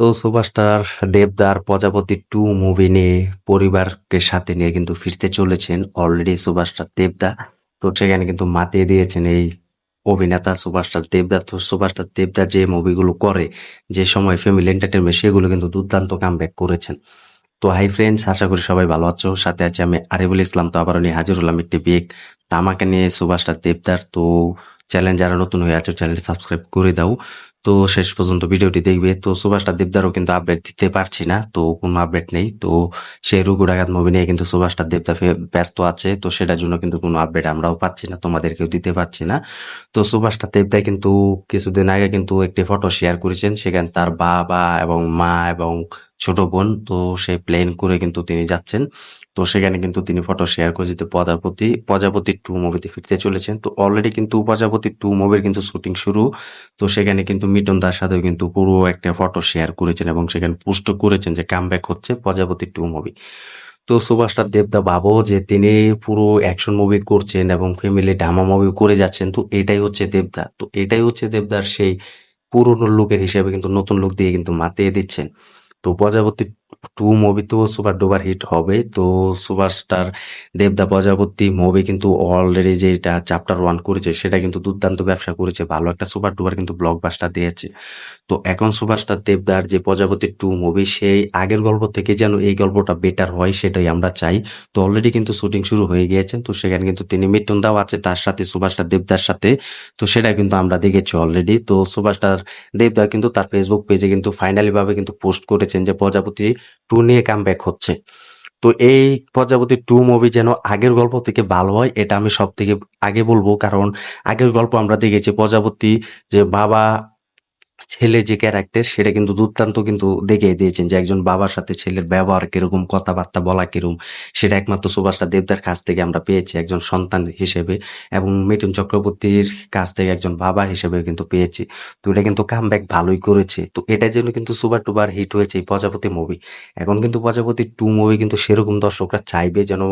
তো সুপারস্টার দেবদার প্রজাপতি 2 মুভি নিয়ে পরিবারকে সাথে নিয়ে কিন্তু ফিরতে চলেছেন অলরেডি সুপারস্টার দেবদা। তো সেখানে কিন্তু মাতিয়ে দিয়েছেন এই অভিনেতা সুপারস্টার দেবদা। তো সুপারস্টার দেবদা যে মুভিগুলো করে, যে সময় ফ্যামিলি এন্টারটেনমেন্ট, সেগুলো কিন্তু দুর্দান্ত কামব্যাক করেছেন। তো হাই ফ্রেন্ডস, আশা করি সবাই ভালো আছো। সাথে আছে আমি আরিফুল ইসলাম। তো আবারও নিয়ে হাজির হলাম একটি বিগ তামাকে নিয়ে সুপারস্টার দেবদার। তো চ্যানেল যারা নতুন হয়ে আছো চ্যানেলটি সাবস্ক্রাইব করে দাও। তো শেষ পর্যন্ত ভিডিওটি দেখবে। তো সুপারস্টার দেবদারও কিন্তু আপডেট দিতে পারছি না, তো কোনো আপডেট নেই। তো সেই রুগু ডাকাত মুভি নিয়ে কিন্তু সুপারস্টার দেবদা ব্যস্ত আছে, তো সেটার জন্য কিন্তু কোনো আপডেট আমরাও পাচ্ছি না, তোমাদেরকেও দিতে পারছি না। তো সুপারস্টার দেবদা কিন্তু কিছুদিন আগে কিন্তু একটি ফটো শেয়ার করেছেন, সেখানে তার বাবা এবং মা এবং ছোট বোন, তো সেই প্লেন করে কিন্তু তিনি যাচ্ছেন। তো সেখানে কিন্তু তিনি ফটো শেয়ার করেছে যে প্রজাপতি 2 মুভিতে ফিরতে চলেছেন। তো অলরেডি কিন্তু প্রজাপতি 2 মুভির কিন্তু শুটিং শুরু। তো সেখানে কিন্তু মিটন দার সাথেও কিন্তু পুরো একটা ফটো শেয়ার করেছেন এবং সেখানে পোস্ট করেছেন যে কামব্যাক হচ্ছে প্রজাপতি 2 মুভি। তো সুপারস্টার দেবদা ভাবো যে তিনি পুরো অ্যাকশন মুভি করছেন এবং ফ্যামিলি ড্রামা মুভি করে যাচ্ছেন। তো এটাই হচ্ছে দেবদা, তো এটাই হচ্ছে দেবদার সেই পুরনো লুকের হিসেবে কিন্তু নতুন লুক দিয়ে কিন্তু মাতিয়ে দিচ্ছেন। তো প্রজাপতি 2 মুভি তো সুপার ডুপার হিট হবে। তো সুপারস্টার দেবদা প্রজাপতি মুভি কিন্তু অলরেডি যেটা চ্যাপ্টার 1 করেছে সেটা কিন্তু দুর্দান্ত ব্যবসা করেছে, ভালো একটা সুপার ডুপার কিন্তু ব্লকবাস্টার দিয়েছে। তো এখন সুপারস্টার দেবদার যে প্রজাপতি 2 মুভি, সেই আগের গল্প থেকে যেন এই গল্পটা বেটার হয় সেটাই আমরা চাই। তো অলরেডি কিন্তু শুটিং শুরু হয়ে গিয়েছে। তো সেখানে কিন্তু তিনি মিঠুন দাও আছে তার সাথে সুপারস্টার দেবদার সাথে। তো সেটা কিন্তু আমরা দেখেছি অলরেডি। তো সুপারস্টার দেবদা কিন্তু তার ফেসবুক পেজে কিন্তু ফাইনালি ভাবে কিন্তু পোস্ট করেছেন যে প্রজাপতি 2 নিয়ে কামব্যাক হচ্ছে। তো এই প্রজাপতি 2 মুভি যেন আগের গল্প থেকে ভালো হয়, এটা আমি সব থেকে আগে বলবো। কারণ আগের গল্প আমরা দেখেছি প্রজাপতি যে বাবা ছেলে যে ক্যারেক্টার, সেটা কিন্তু দুর্দান্ত কিন্তু দেখিয়ে দিয়েছেন যে একজন বাবার সাথে ছেলের ব্যবহার কিরকম, কথাবার্তা বলা কিরকম, সেটা একমাত্র সুভাষটা দেবদার কাছ থেকে আমরা পেয়েছি একজন সন্তান হিসেবে, এবং মিঠুন চক্রবর্তীর কাছ থেকে একজন বাবা হিসেবে কিন্তু পেয়েছি। তো এটা কিন্তু কামব্যাক ভালোই করেছে। তো এটার জন্য কিন্তু সুপার টুপার হিট হয়েছে এই প্রজাপতি মুভি। এখন কিন্তু প্রজাপতি 2 মুভি কিন্তু সেরকম দর্শকরা চাইবে যেন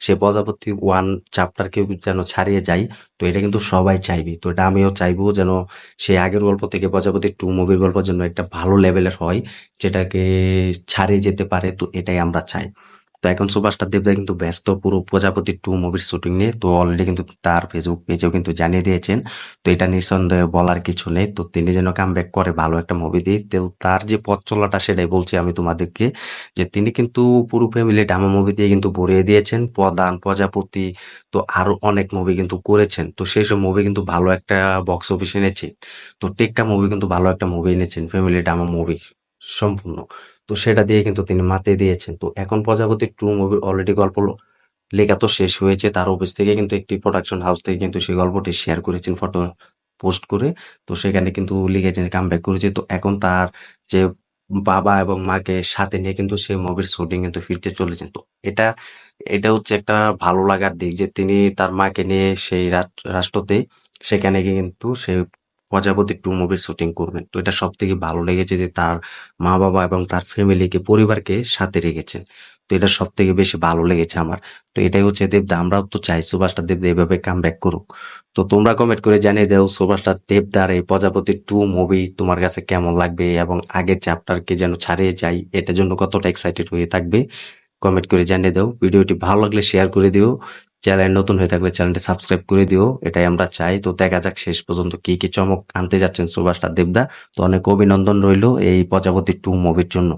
সে প্রজাপতি 1 চ্যাপ্টারকে যেন ছাড়িয়ে যায়। তো এটা কিন্তু সবাই চাইবে, তো এটা আমিও চাইবো যেন সে আগের গল্প থেকে প্রজাপতি 2 মুভির গল্পের জন্য একটা ভালো লেভেলের হয়, যেটাকে ছাড়িয়ে যেতে পারে। তো এটাই আমরা চাই। তো এখন সুপারস্টার দেবদা কিন্তু ব্যস্ত পুরো প্রজাপতি 2 মুভির শুটিং নিয়ে। তো অলরেডি কিন্তু তার ফেসবুক পেজেও কিন্তু জানিয়ে দিয়েছেন। তো এটা নিঃসন্দেহে বলার কিছু নেই। তো তিনি যেন কামব্যাক করে ভালো একটা মুভি দিয়ে। তো তার যে পথ চলাটা সেটাই বলছি আমি তোমাদেরকে, যে তিনি কিন্তু পুরো ফ্যামিলি ড্রামা মুভি দিয়ে কিন্তু ভরিয়ে দিয়েছেন। প্রধান, প্রজাপতি, তো আরো অনেক মুভি কিন্তু করেছেন। তো সেই সব মুভি কিন্তু ভালো একটা বক্স অফিস এনেছে। তো টেক্কা মুভি কিন্তু ভালো একটা মুভি এনেছেন, ফ্যামিলি ড্রামা মুভি সম্পূর্ণ। তো সেটা দিয়ে কিন্তু তিনি মাতিয়ে দিয়েছেন। তো এখন প্রজাপতি 2 মুভির অলরেডি গল্প লেখা তো শেষ হয়েছে। তার অফিস থেকে কিন্তু একটি প্রোডাকশন হাউস থেকে কিন্তু সেই গল্পটি শেয়ার করেছেন ফটো পোস্ট করে। তো সেখানে কিন্তু লিখেছেন কামব্যাক করেছে। তো এখন তার যে বাবা এবং মাকে সাথে নিয়ে কিন্তু সেই মুভির শুটিং কিন্তু ফিরতে চলেছেন। তো এটা এটা হচ্ছে একটা ভালো লাগার দিক যে তিনি তার মাকে নিয়ে সেই রাষ্ট্রতে সেখানে গিয়ে কিন্তু সে প্রজাপতি 2 মুভির শুটিং করবেন। তো এটা সব থেকে ভালো লেগেছে যে তার মা বাবা এবং তার ফ্যামিলিকে, পরিবারকে সাথে রেখেছেন। তো এটা সব থেকে বেশি ভালো লেগেছে আমার। তো এটাই হচ্ছে দেবদা, আমরাও তো চাই সুপারস্টার দেবদা এভাবে কামব্যাক করুক। তো তোমরা কমেন্ট করে জানিয়ে দাও সুপারস্টার দেবদার এই প্রজাপতি 2 মুভি তোমার কাছে কেমন লাগবে, এবং আগের চ্যাপ্টারকে যেন ছাড়িয়ে যায় এটার জন্য কতটা এক্সাইটেড হয়ে থাকবে কমেন্ট করে জানিয়ে দাও। ভিডিওটি ভালো লাগলে শেয়ার করে দিও। চ্যানেল নতুন হয়ে থাকলে চ্যানেলটি সাবস্ক্রাইব করে দিও, এটাই আমরা চাই। তো দেখা যাক শেষ পর্যন্ত কি কি চমক আনতে যাচ্ছেন সুপারস্টার দেবদা। তো অনেক অভিনন্দন রইলো এই প্রজাপতি 2 মুভির জন্য।